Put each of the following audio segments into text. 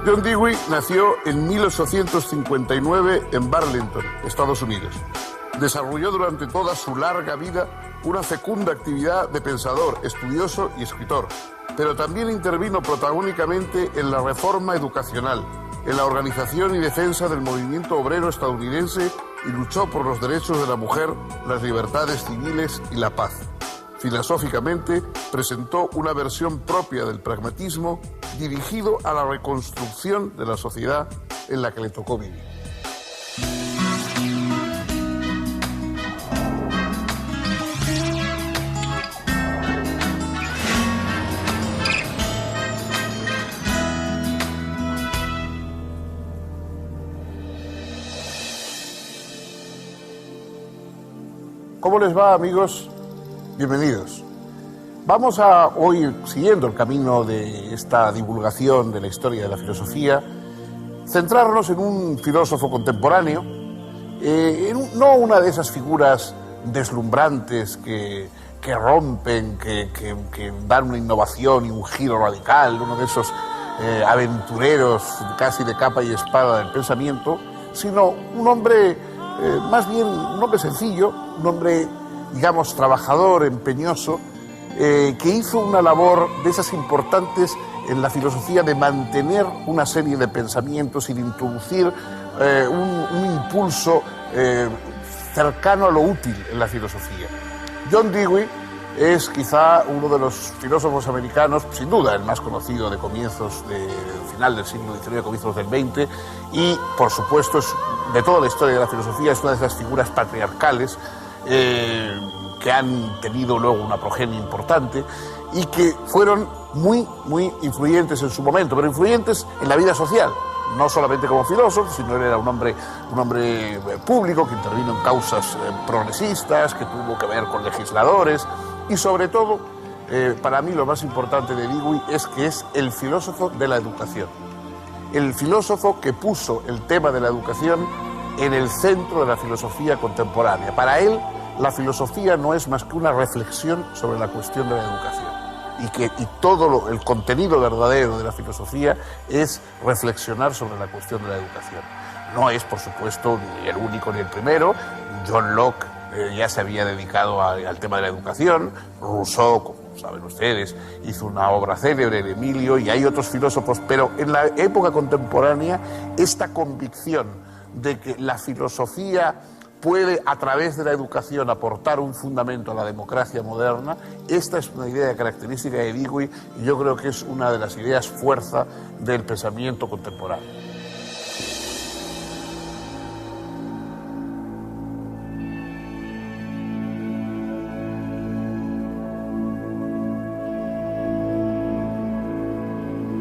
John Dewey nació en 1859 en Burlington, Estados Unidos. Desarrolló durante toda su larga vida una fecunda actividad de pensador, estudioso y escritor, pero también intervino protagónicamente en la reforma educacional, en la organización y defensa del movimiento obrero estadounidense y luchó por los derechos de la mujer, las libertades civiles y la paz. Filosóficamente, presentó una versión propia del pragmatismo dirigido a la reconstrucción de la sociedad en la que le tocó vivir. ¿Cómo les va, amigos? Bienvenidos. Vamos a, hoy, siguiendo el camino de esta divulgación de la historia de la filosofía, centrarnos en un filósofo contemporáneo, no una de esas figuras deslumbrantes que rompen, que dan una innovación y un giro radical, uno de esos aventureros casi de capa y espada del pensamiento, sino un hombre, más bien un hombre sencillo, un hombre, digamos, trabajador, empeñoso, que hizo una labor de esas importantes en la filosofía de mantener una serie de pensamientos y de introducir un impulso cercano a lo útil en la filosofía. John Dewey es quizá uno de los filósofos americanos, sin duda el más conocido de comienzos del final del siglo XIX, comienzos del XX, y por supuesto es, de toda la historia de la filosofía, es una de esas figuras patriarcales que han tenido luego una progenie importante y que fueron muy influyentes en su momento, pero influyentes en la vida social, no solamente como filósofo, sino él era un hombre público que intervino en causas progresistas, que tuvo que ver con legisladores y sobre todo, para mí lo más importante de Dewey es que es el filósofo de la educación, el filósofo que puso el tema de la educación en el centro de la filosofía contemporánea. Para él, la filosofía no es más que una reflexión sobre la cuestión de la educación y todo el contenido verdadero de la filosofía es reflexionar sobre la cuestión de la educación. No es, por supuesto, ni el único ni el primero. John Locke ya se había dedicado al tema de la educación. Rousseau, como saben ustedes, hizo una obra célebre, de Emilio, y hay otros filósofos, pero en la época contemporánea esta convicción de que la filosofía puede, a través de la educación, aportar un fundamento a la democracia moderna. Esta es una idea característica de Dewey y yo creo que es una de las ideas fuerza del pensamiento contemporáneo.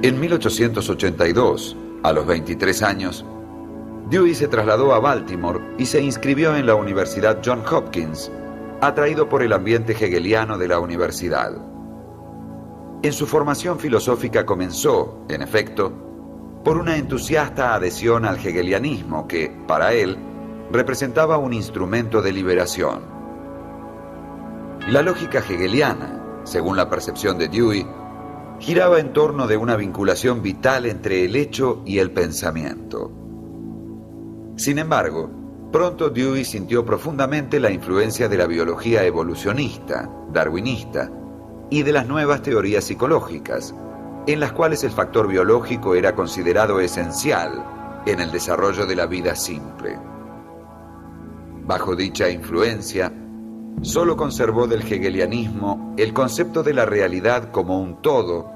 En 1882, a los 23 años, Dewey se trasladó a Baltimore y se inscribió en la Universidad Johns Hopkins, atraído por el ambiente hegeliano de la universidad. En su formación filosófica comenzó, en efecto, por una entusiasta adhesión al hegelianismo que, para él, representaba un instrumento de liberación. La lógica hegeliana, según la percepción de Dewey, giraba en torno de una vinculación vital entre el hecho y el pensamiento. Sin embargo, pronto Dewey sintió profundamente la influencia de la biología evolucionista, darwinista, y de las nuevas teorías psicológicas, en las cuales el factor biológico era considerado esencial en el desarrollo de la vida simple. Bajo dicha influencia, solo conservó del hegelianismo el concepto de la realidad como un todo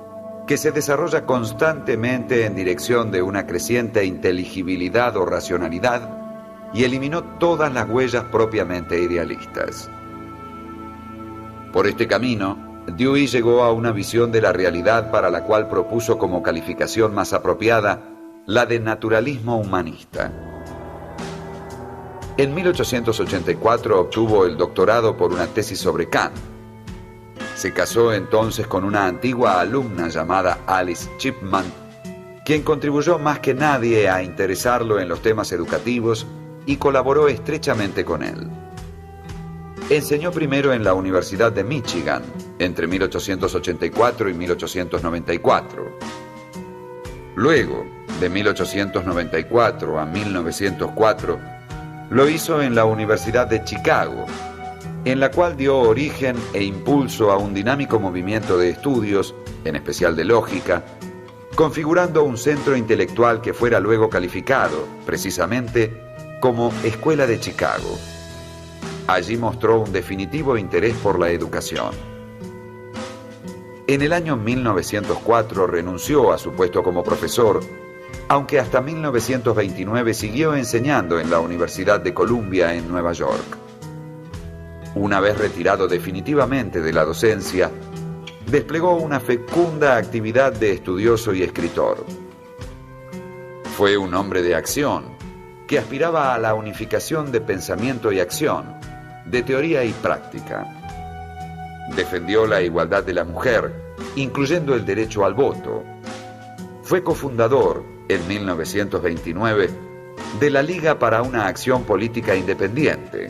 que se desarrolla constantemente en dirección de una creciente inteligibilidad o racionalidad y eliminó todas las huellas propiamente idealistas. Por este camino, Dewey llegó a una visión de la realidad para la cual propuso como calificación más apropiada la de naturalismo humanista. En 1884 obtuvo el doctorado por una tesis sobre Kant. Se casó entonces con una antigua alumna llamada Alice Chipman, quien contribuyó más que nadie a interesarlo en los temas educativos y colaboró estrechamente con él. Enseñó primero en la Universidad de Michigan, entre 1884 y 1894. Luego, de 1894 a 1904, lo hizo en la Universidad de Chicago, en la cual dio origen e impulso a un dinámico movimiento de estudios, en especial de lógica, configurando un centro intelectual que fuera luego calificado, precisamente, como Escuela de Chicago. Allí mostró un definitivo interés por la educación. En el año 1904 renunció a su puesto como profesor, aunque hasta 1929 siguió enseñando en la Universidad de Columbia en Nueva York. Una vez retirado definitivamente de la docencia, desplegó una fecunda actividad de estudioso y escritor. Fue un hombre de acción, que aspiraba a la unificación de pensamiento y acción, de teoría y práctica. Defendió la igualdad de la mujer, incluyendo el derecho al voto. Fue cofundador, en 1929, de la Liga para una Acción Política Independiente.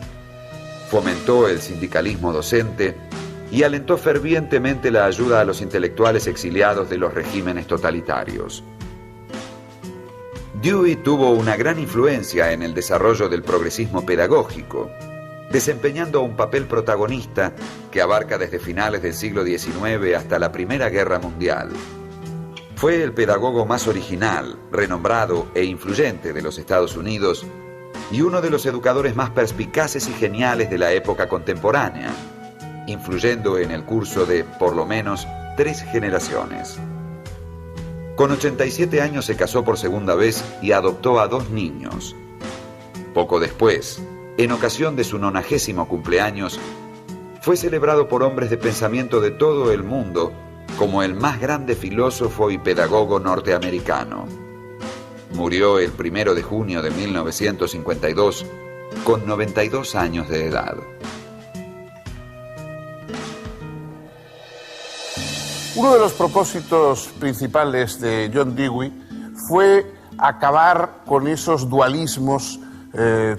Fomentó el sindicalismo docente y alentó fervientemente la ayuda a los intelectuales exiliados de los regímenes totalitarios. Dewey tuvo una gran influencia en el desarrollo del progresismo pedagógico, desempeñando un papel protagonista que abarca desde finales del siglo XIX hasta la Primera Guerra Mundial. Fue el pedagogo más original, renombrado e influyente de los Estados Unidos y uno de los educadores más perspicaces y geniales de la época contemporánea, influyendo en el curso de, por lo menos, 3 generaciones. Con 87 años se casó por segunda vez y adoptó a 2 niños. Poco después, en ocasión de su 90º cumpleaños, fue celebrado por hombres de pensamiento de todo el mundo como el más grande filósofo y pedagogo norteamericano. Murió el 1 de junio de 1952 con 92 años de edad. Uno de los propósitos principales de John Dewey fue acabar con esos dualismos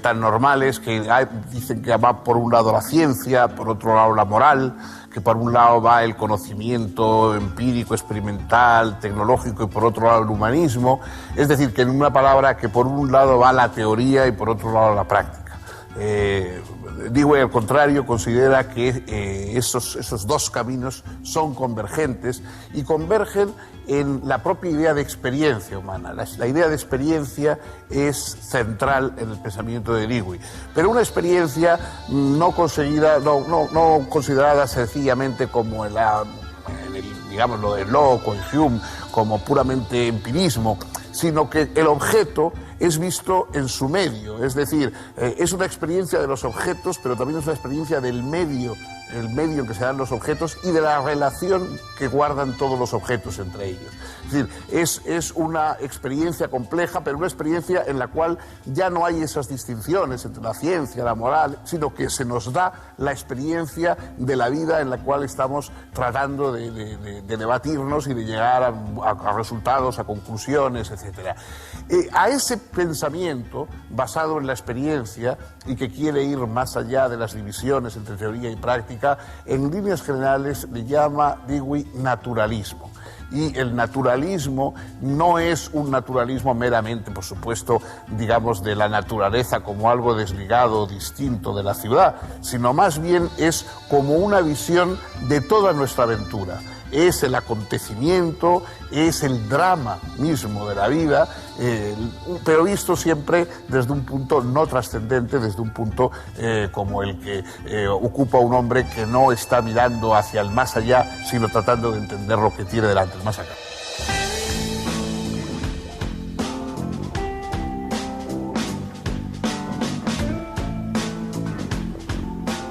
tan normales que dicen que va por un lado la ciencia, por otro lado la moral, que por un lado va el conocimiento empírico, experimental, tecnológico y por otro lado el humanismo. Es decir, que en una palabra que por un lado va la teoría y por otro lado la práctica. Dewey, al contrario, considera que esos 2 caminos son convergentes y convergen en la propia idea de experiencia humana. La idea de experiencia es central en el pensamiento de Dewey, pero una experiencia no considerada sencillamente como digamos lo de Locke o en Hume, como puramente empirismo, sino que el objeto es visto en su medio, es decir, es una experiencia de los objetos, pero también es una experiencia del medio, el medio en que se dan los objetos y de la relación que guardan todos los objetos entre ellos. Es decir, es una experiencia compleja, pero una experiencia en la cual ya no hay esas distinciones entre la ciencia, la moral, sino que se nos da la experiencia de la vida en la cual estamos tratando de debatirnos y de llegar a resultados, a conclusiones, etc. A ese pensamiento basado en la experiencia y que quiere ir más allá de las divisiones entre teoría y práctica, en líneas generales le llama Dewey naturalismo. Y el naturalismo no es un naturalismo meramente, por supuesto, digamos, de la naturaleza como algo desligado o distinto de la ciudad, sino más bien es como una visión de toda nuestra aventura. Es el acontecimiento, es el drama mismo de la vida, pero visto siempre desde un punto no trascendente, desde un punto como el que ocupa un hombre que no está mirando hacia el más allá, sino tratando de entender lo que tiene delante, el más acá.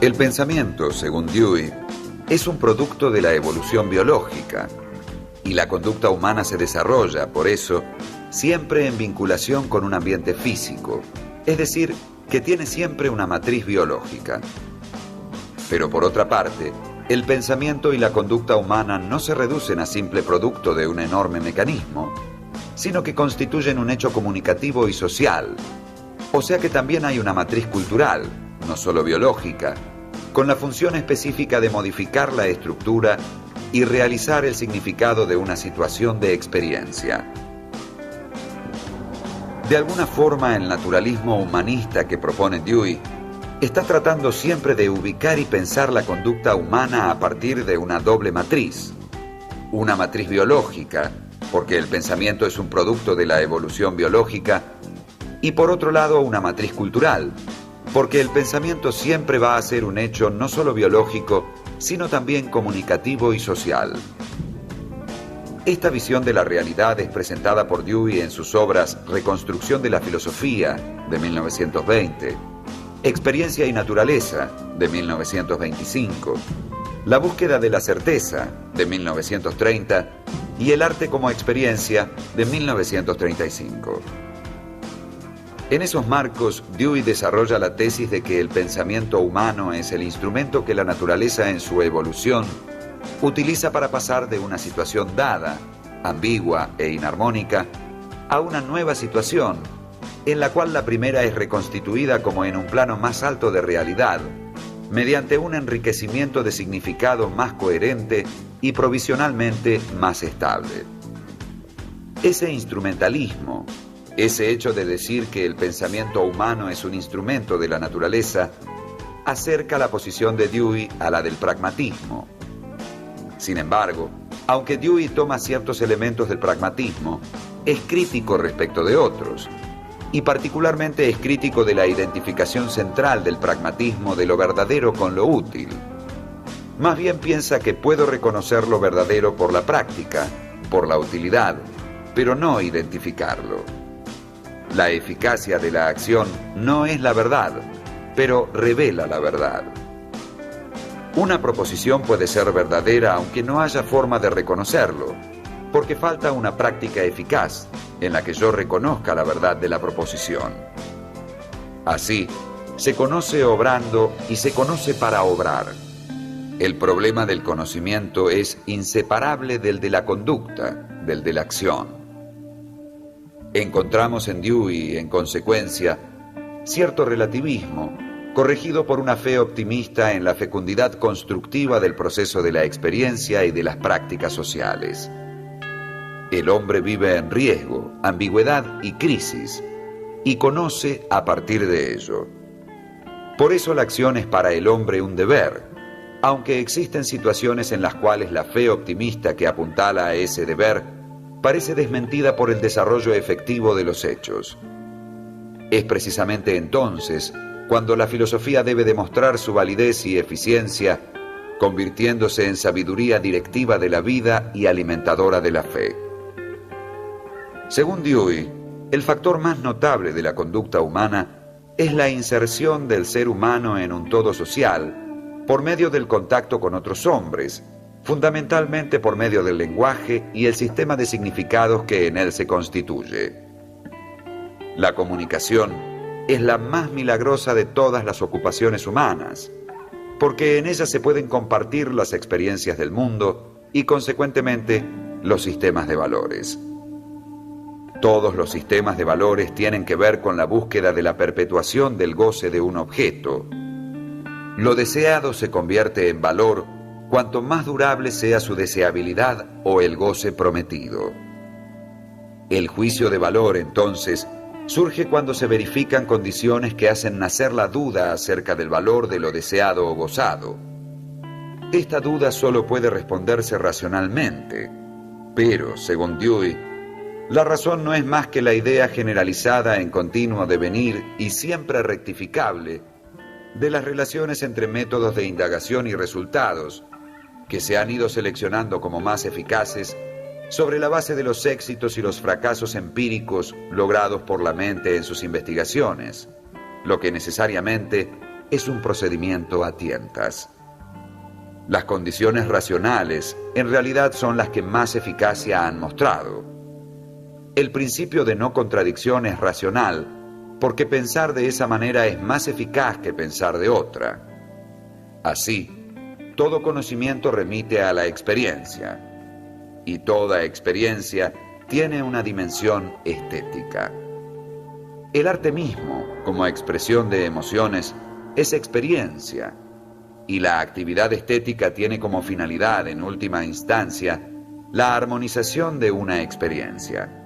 El pensamiento, según Dewey, es un producto de la evolución biológica y la conducta humana se desarrolla, por eso, siempre en vinculación con un ambiente físico, es decir, que tiene siempre una matriz biológica. Pero por otra parte, el pensamiento y la conducta humana no se reducen a simple producto de un enorme mecanismo, sino que constituyen un hecho comunicativo y social, o sea que también hay una matriz cultural, no solo biológica, con la función específica de modificar la estructura y realizar el significado de una situación de experiencia. De alguna forma, el naturalismo humanista que propone Dewey está tratando siempre de ubicar y pensar la conducta humana a partir de una doble matriz. Una matriz biológica, porque el pensamiento es un producto de la evolución biológica, y por otro lado una matriz cultural, porque el pensamiento siempre va a ser un hecho no solo biológico, sino también comunicativo y social. Esta visión de la realidad es presentada por Dewey en sus obras Reconstrucción de la filosofía, de 1920, Experiencia y naturaleza, de 1925, La búsqueda de la certeza, de 1930, y El arte como experiencia, de 1935. En esos marcos, Dewey desarrolla la tesis de que el pensamiento humano es el instrumento que la naturaleza en su evolución utiliza para pasar de una situación dada, ambigua e inarmónica, a una nueva situación, en la cual la primera es reconstituida como en un plano más alto de realidad, mediante un enriquecimiento de significado más coherente y provisionalmente más estable. Ese instrumentalismo, ese hecho de decir que el pensamiento humano es un instrumento de la naturaleza, acerca la posición de Dewey a la del pragmatismo. Sin embargo, aunque Dewey toma ciertos elementos del pragmatismo, es crítico respecto de otros, y particularmente es crítico de la identificación central del pragmatismo de lo verdadero con lo útil. Más bien piensa que puedo reconocer lo verdadero por la práctica, por la utilidad, pero no identificarlo. La eficacia de la acción no es la verdad, pero revela la verdad. Una proposición puede ser verdadera aunque no haya forma de reconocerlo, porque falta una práctica eficaz en la que yo reconozca la verdad de la proposición. Así, se conoce obrando y se conoce para obrar. El problema del conocimiento es inseparable del de la conducta, del de la acción. Encontramos en Dewey, en consecuencia, cierto relativismo, corregido por una fe optimista en la fecundidad constructiva del proceso de la experiencia y de las prácticas sociales. El hombre vive en riesgo, ambigüedad y crisis, y conoce a partir de ello. Por eso la acción es para el hombre un deber, aunque existen situaciones en las cuales la fe optimista que apuntala a ese deber parece desmentida por el desarrollo efectivo de los hechos. Es precisamente entonces cuando la filosofía debe demostrar su validez y eficiencia, convirtiéndose en sabiduría directiva de la vida y alimentadora de la fe. Según Dewey, el factor más notable de la conducta humana es la inserción del ser humano en un todo social por medio del contacto con otros hombres, fundamentalmente por medio del lenguaje y el sistema de significados que en él se constituye. La comunicación es la más milagrosa de todas las ocupaciones humanas, porque en ella se pueden compartir las experiencias del mundo y, consecuentemente, los sistemas de valores. Todos los sistemas de valores tienen que ver con la búsqueda de la perpetuación del goce de un objeto. Lo deseado se convierte en valor cuanto más durable sea su deseabilidad o el goce prometido. El juicio de valor, entonces, surge cuando se verifican condiciones que hacen nacer la duda acerca del valor de lo deseado o gozado. Esta duda solo puede responderse racionalmente, pero, según Dewey, la razón no es más que la idea generalizada en continuo devenir y siempre rectificable de las relaciones entre métodos de indagación y resultados, que se han ido seleccionando como más eficaces sobre la base de los éxitos y los fracasos empíricos logrados por la mente en sus investigaciones, lo que necesariamente es un procedimiento a tientas. Las condiciones racionales en realidad son las que más eficacia han mostrado. El principio de no contradicción es racional, porque pensar de esa manera es más eficaz que pensar de otra. Así, todo conocimiento remite a la experiencia, y toda experiencia tiene una dimensión estética. El arte mismo, como expresión de emociones, es experiencia, y la actividad estética tiene como finalidad, en última instancia, la armonización de una experiencia.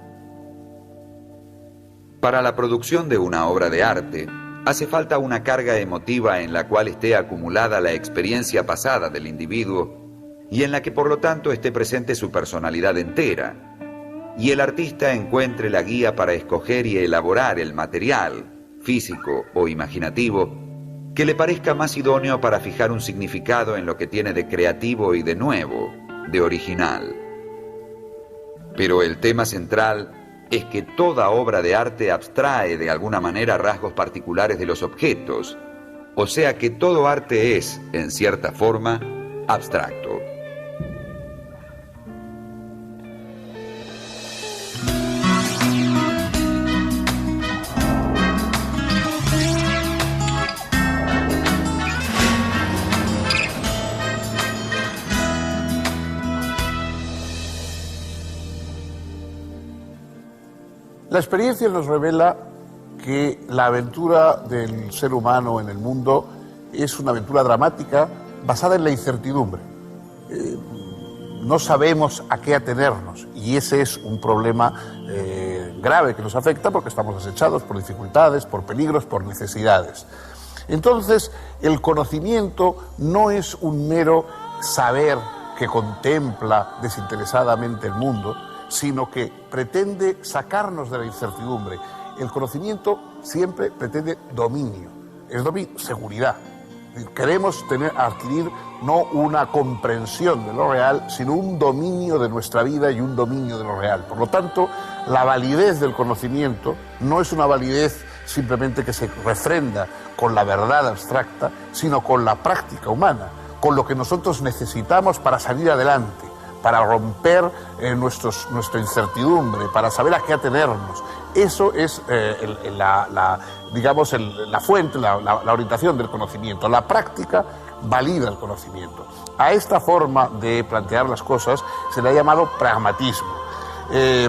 Para la producción de una obra de arte, hace falta una carga emotiva en la cual esté acumulada la experiencia pasada del individuo y en la que por lo tanto esté presente su personalidad entera, y el artista encuentre la guía para escoger y elaborar el material, físico o imaginativo, que le parezca más idóneo para fijar un significado en lo que tiene de creativo y de nuevo, de original. Pero el tema central es que toda obra de arte abstrae de alguna manera rasgos particulares de los objetos, o sea que todo arte es, en cierta forma, abstracto. La experiencia nos revela que la aventura del ser humano en el mundo es una aventura dramática basada en la incertidumbre. No sabemos a qué atenernos y ese es un problema grave que nos afecta porque estamos acechados por dificultades, por peligros, por necesidades. Entonces, el conocimiento no es un mero saber que contempla desinteresadamente el mundo, sino que pretende sacarnos de la incertidumbre. El conocimiento siempre pretende dominio, es seguridad. Queremos adquirir no una comprensión de lo real, sino un dominio de nuestra vida y un dominio de lo real. Por lo tanto, la validez del conocimiento no es una validez simplemente que se refrenda con la verdad abstracta, sino con la práctica humana, con lo que nosotros necesitamos para salir adelante, para romper nuestra incertidumbre, para saber a qué atenernos. Eso es la fuente, la orientación del conocimiento. La práctica valida el conocimiento. A esta forma de plantear las cosas se le ha llamado pragmatismo.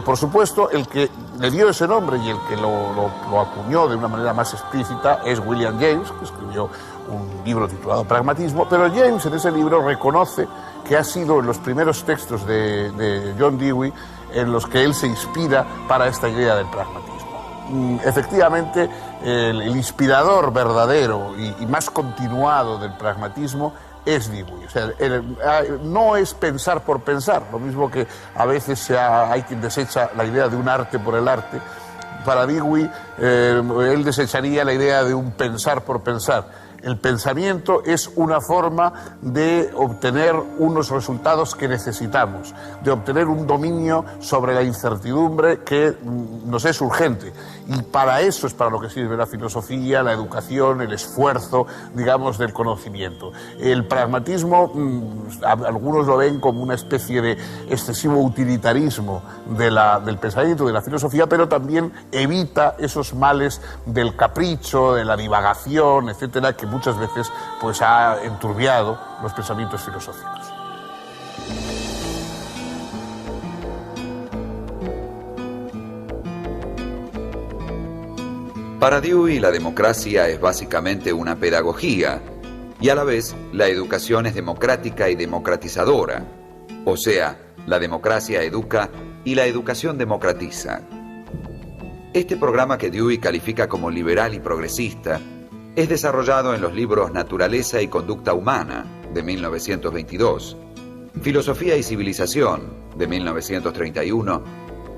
Por supuesto, el que le dio ese nombre y el que lo acuñó de una manera más explícita es William James, que escribió un libro titulado Pragmatismo, pero James en ese libro reconoce que ha sido en los primeros textos de John Dewey en los que él se inspira para esta idea del pragmatismo. Efectivamente, el inspirador verdadero y más continuado del pragmatismo es Dewey. O sea, no es pensar por pensar, lo mismo que a veces hay quien desecha la idea de un arte por el arte. Para Dewey, él desecharía la idea de un pensar por pensar. El pensamiento es una forma de obtener unos resultados que necesitamos, de obtener un dominio sobre la incertidumbre que nos es urgente. Y para eso es para lo que sirve la filosofía, la educación, el esfuerzo, digamos, del conocimiento. El pragmatismo, algunos lo ven como una especie de excesivo utilitarismo del pensamiento, de la filosofía, pero también evita esos males del capricho, de la divagación, etcétera, que muchas veces pues ha enturbiado los pensamientos filosóficos. Para Dewey, la democracia es básicamente una pedagogía y a la vez la educación es democrática y democratizadora. O sea, la democracia educa y la educación democratiza. Este programa que Dewey califica como liberal y progresista es desarrollado en los libros Naturaleza y Conducta Humana, de 1922, Filosofía y Civilización, de 1931,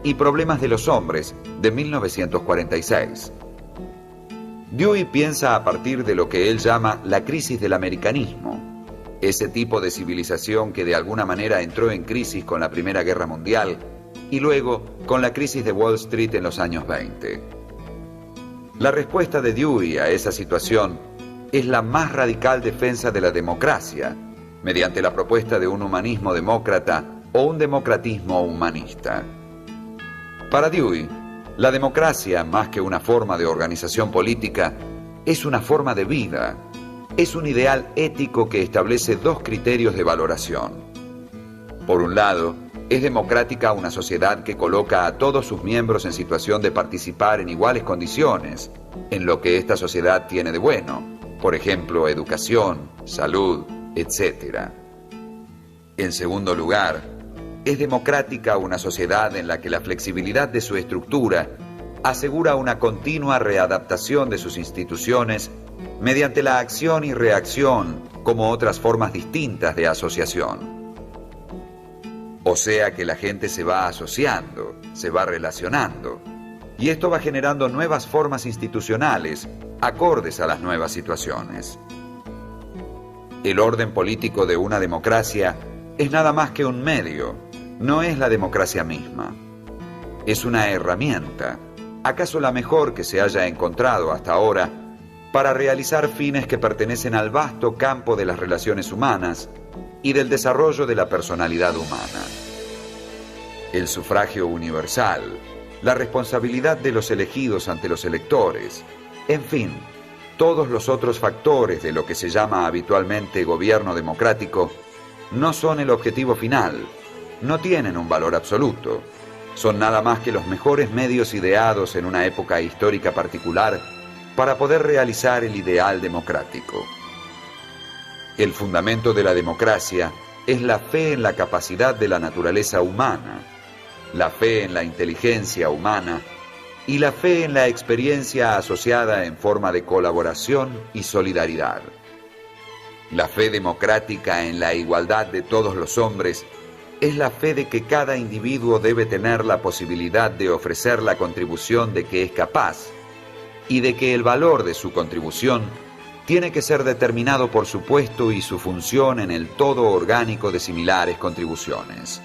y Problemas de los Hombres, de 1946. Dewey piensa a partir de lo que él llama la crisis del americanismo, ese tipo de civilización que de alguna manera entró en crisis con la Primera Guerra Mundial y luego con la crisis de Wall Street en los años 20. La respuesta de Dewey a esa situación es la más radical defensa de la democracia, mediante la propuesta de un humanismo demócrata o un democratismo humanista. Para Dewey, la democracia, más que una forma de organización política, es una forma de vida, es un ideal ético que establece dos criterios de valoración. Por un lado, es democrática una sociedad que coloca a todos sus miembros en situación de participar en iguales condiciones en lo que esta sociedad tiene de bueno, por ejemplo, educación, salud, etc. En segundo lugar, es democrática una sociedad en la que la flexibilidad de su estructura asegura una continua readaptación de sus instituciones mediante la acción y reacción como otras formas distintas de asociación. O sea que la gente se va asociando, se va relacionando, y esto va generando nuevas formas institucionales acordes a las nuevas situaciones. El orden político de una democracia es nada más que un medio, no es la democracia misma. Es una herramienta, acaso la mejor que se haya encontrado hasta ahora, para realizar fines que pertenecen al vasto campo de las relaciones humanas y del desarrollo de la personalidad humana. El sufragio universal, la responsabilidad de los elegidos ante los electores, en fin, todos los otros factores de lo que se llama habitualmente gobierno democrático, no son el objetivo final, no tienen un valor absoluto, son nada más que los mejores medios ideados en una época histórica particular para poder realizar el ideal democrático. El fundamento de la democracia es la fe en la capacidad de la naturaleza humana, la fe en la inteligencia humana y la fe en la experiencia asociada en forma de colaboración y solidaridad. La fe democrática en la igualdad de todos los hombres es la fe de que cada individuo debe tener la posibilidad de ofrecer la contribución de que es capaz y de que el valor de su contribución tiene que ser determinado por su puesto y su función en el todo orgánico de similares contribuciones.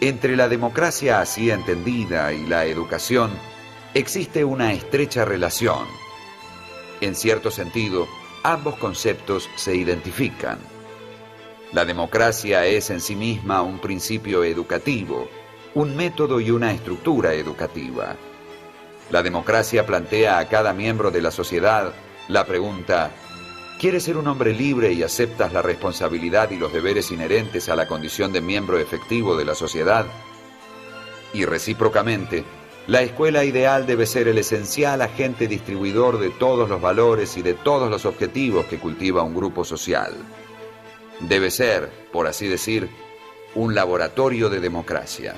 Entre la democracia así entendida y la educación existe una estrecha relación. En cierto sentido, ambos conceptos se identifican. La democracia es en sí misma un principio educativo, un método y una estructura educativa. La democracia plantea a cada miembro de la sociedad la pregunta: ¿quieres ser un hombre libre y aceptas la responsabilidad y los deberes inherentes a la condición de miembro efectivo de la sociedad? Y recíprocamente, la escuela ideal debe ser el esencial agente distribuidor de todos los valores y de todos los objetivos que cultiva un grupo social. Debe ser, por así decir, un laboratorio de democracia.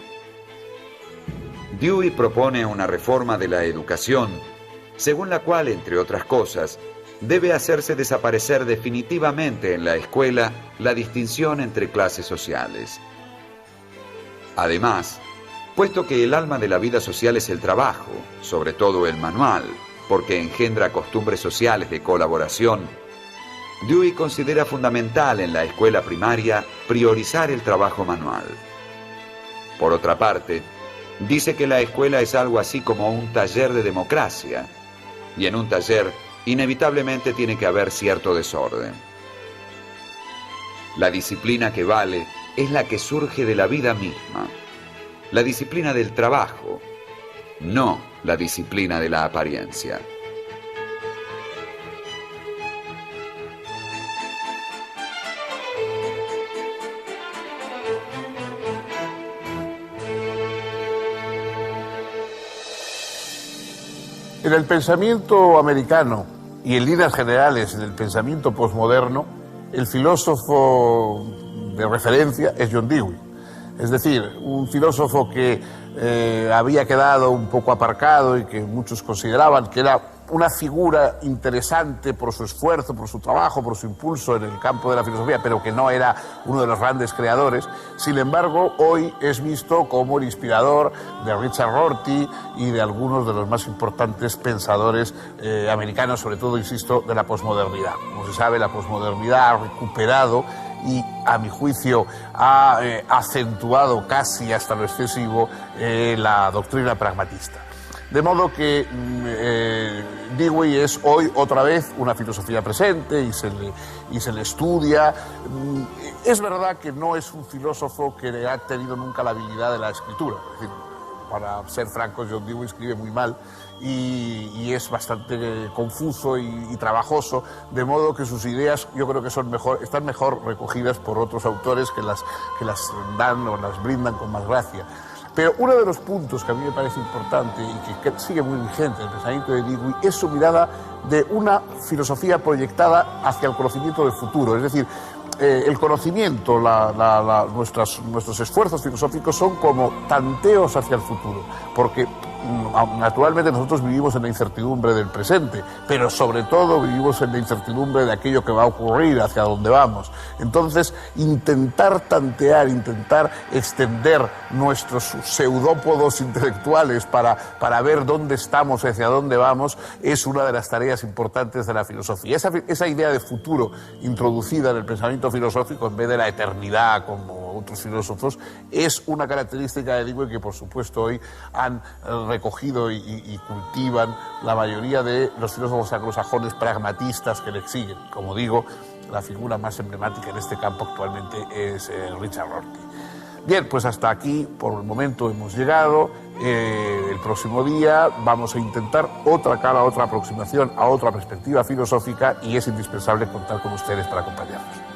Dewey propone una reforma de la educación, según la cual, entre otras cosas, debe hacerse desaparecer definitivamente en la escuela la distinción entre clases sociales. Además, puesto que el alma de la vida social es el trabajo, sobre todo el manual, porque engendra costumbres sociales de colaboración, Dewey considera fundamental en la escuela primaria priorizar el trabajo manual. Por otra parte, dice que la escuela es algo así como un taller de democracia, y en un taller inevitablemente tiene que haber cierto desorden. La disciplina que vale es la que surge de la vida misma, la disciplina del trabajo, no la disciplina de la apariencia. En el pensamiento americano y en líneas generales en el pensamiento posmoderno, el filósofo de referencia es John Dewey. Es decir, un filósofo que había quedado un poco aparcado y que muchos consideraban que era una figura interesante por su esfuerzo, por su trabajo, por su impulso en el campo de la filosofía, pero que no era uno de los grandes creadores. Sin embargo, hoy es visto como el inspirador de Richard Rorty y de algunos de los más importantes pensadores americanos, sobre todo, insisto, de la posmodernidad. Como se sabe, la posmodernidad ha recuperado y, a mi juicio, ha acentuado casi hasta lo excesivo la doctrina pragmatista. De modo que Dewey es hoy otra vez una filosofía presente y se le estudia. Es verdad que no es un filósofo que ha tenido nunca la habilidad de la escritura. Es decir, para ser francos, John Dewey escribe muy mal y es bastante confuso y trabajoso, de modo que sus ideas yo creo que están mejor recogidas por otros autores que las dan o las brindan con más gracia. Pero uno de los puntos que a mí me parece importante y que sigue muy vigente en el pensamiento de Dewey es su mirada de una filosofía proyectada hacia el conocimiento del futuro. Es decir, el conocimiento, nuestros esfuerzos filosóficos son como tanteos hacia el futuro, porque naturalmente nosotros vivimos en la incertidumbre del presente, pero sobre todo vivimos en la incertidumbre de aquello que va a ocurrir, hacia dónde vamos. Entonces, intentar tantear, intentar extender nuestros pseudópodos intelectuales para ver dónde estamos, hacia dónde vamos, es una de las tareas importantes de la filosofía. Esa idea de futuro introducida en el pensamiento filosófico, en vez de la eternidad, como otros filósofos, es una característica de Dewey que, por supuesto, hoy han recogido y cultivan la mayoría de los filósofos anglosajones pragmatistas que le siguen. Como digo, la figura más emblemática en este campo actualmente es Richard Rorty. Bien, pues hasta aquí por el momento hemos llegado. El próximo día vamos a intentar otra cara, otra aproximación a otra perspectiva filosófica, y es indispensable contar con ustedes para acompañarnos.